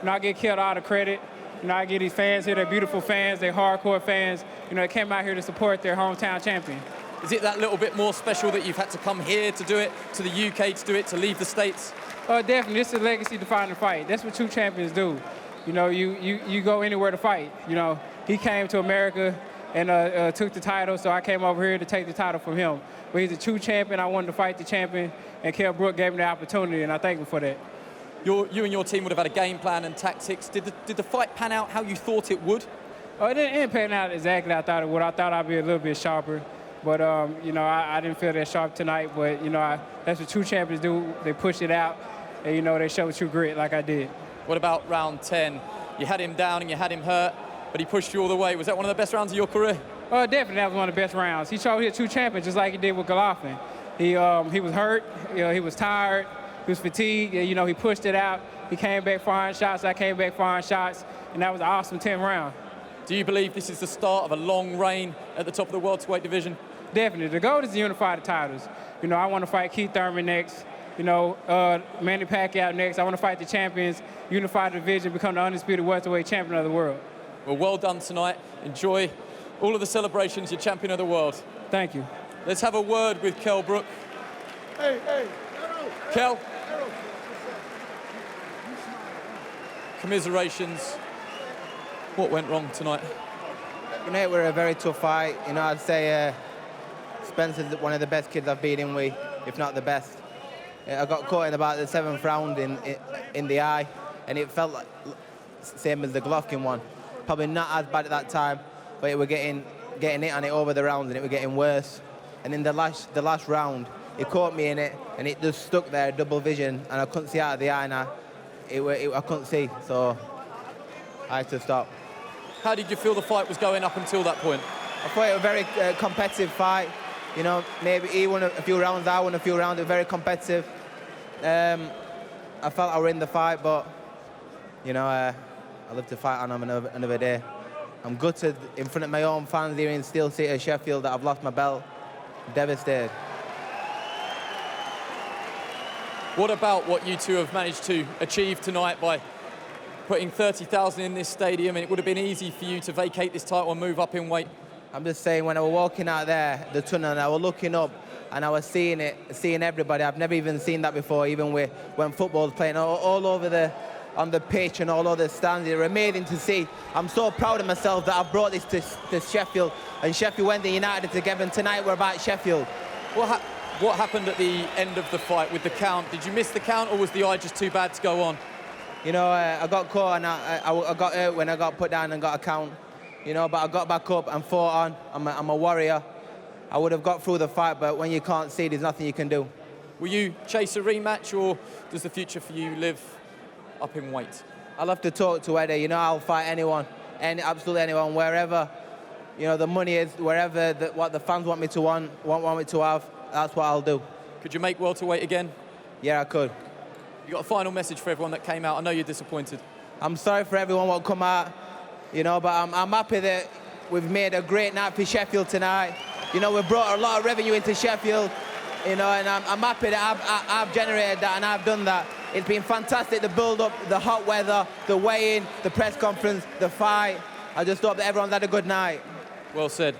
I: know, I get Kell all the credit. You know, I get these fans here, they're beautiful fans, they're hardcore fans. You know, they came out here to support their hometown champion.
G: Is it that little bit more special that you've had to come here to do it, to the UK to do it, to leave the States?
I: Definitely, this is a legacy-defining fight. That's what true champions do. You know, you go anywhere to fight. You know, he came to America and took the title, so I came over here to take the title from him. But he's a true champion. I wanted to fight the champion, and Kell Brook gave me the opportunity, and I thank him for that.
G: You and your team would have had a game plan and tactics. Did the fight pan out how you thought it would?
I: It didn't pan out exactly how I thought it would. I thought I'd be a little bit sharper. But, you know, I didn't feel that sharp tonight. But, you know, that's what true champions do. They push it out, and, you know, they show true grit like I did.
G: What about round 10? You had him down and you had him hurt, but he pushed you all the way. Was that one of the best rounds of your career?
I: Definitely, that was one of the best rounds. He showed he a true champion, just like he did with Golovkin. He was hurt. You know, he was tired. He was fatigued. You know, he pushed it out. He came back firing shots. I came back firing shots, and that was an awesome 10th round.
G: Do you believe this is the start of a long reign at the top of the welterweight division?
I: Definitely. The goal is to unify the titles. You know, I want to fight Keith Thurman next. You know, Manny Pacquiao next. I want to fight the champions, unify the division, become the undisputed welterweight champion of the world.
G: Well done tonight. Enjoy all of the celebrations. You're champion of the world.
I: Thank you.
G: Let's have a word with Kell Brook.
J: Hey.
G: Kell. Commiserations. What went wrong tonight?
J: Tonight we're a very tough fight. You know, I'd say Spence is one of the best kids I've beaten with, if not the best. I got caught in about the 7th round in the eye, and it felt like same as the Golovkin one. Probably not as bad at that time, but it were getting it on it over the rounds, and it were getting worse. And in the last round, it caught me in it, and it just stuck there, double vision, and I couldn't see out of the eye now. I couldn't see, so I had to stop.
G: How did you feel the fight was going up until that point?
J: I thought it was a very competitive fight. You know, maybe he won a few rounds, I won a few rounds. It was very competitive. I felt I was in the fight, but, you know, I live to fight on another day. I'm gutted in front of my own fans here in Steel City, Sheffield, that I've lost my belt. I'm devastated.
G: What about what you two have managed to achieve tonight by putting 30,000 in this stadium? And it would have been easy for you to vacate this title and move up in weight.
J: I'm just saying, when I was walking out there, the tunnel, and I was looking up, and I was seeing everybody. I've never even seen that before, even when football was playing all over on the pitch and all over the stands. It was amazing to see. I'm so proud of myself that I've brought this to Sheffield, and Sheffield Wednesday United together, and tonight we're about Sheffield.
G: What happened at the end of the fight with the count? Did you miss the count, or was the eye just too bad to go on?
J: You know, I got caught, and I got hurt when I got put down and got a count. You know, but I got back up and fought on. I'm a warrior. I would have got through the fight, but when you can't see, there's nothing you can do.
G: Will you chase a rematch, or does the future for you live up in weight?
J: I'll have to talk to Eddie. You know, I'll fight anyone, absolutely anyone, wherever, you know, the money is, wherever what the fans want me to want me to have, that's what I'll do.
G: Could you make welterweight again?
J: Yeah, I could.
G: You got a final message for everyone that came out? I know you're disappointed.
J: I'm sorry for everyone what come out, you know, but I'm happy that we've made a great night for Sheffield tonight. You know, we've brought a lot of revenue into Sheffield, you know, and I'm happy that I've generated that and I've done that. It's been fantastic, the build-up, the hot weather, the weigh-in, the press conference, the fight. I just hope that everyone's had a good night.
G: Well said.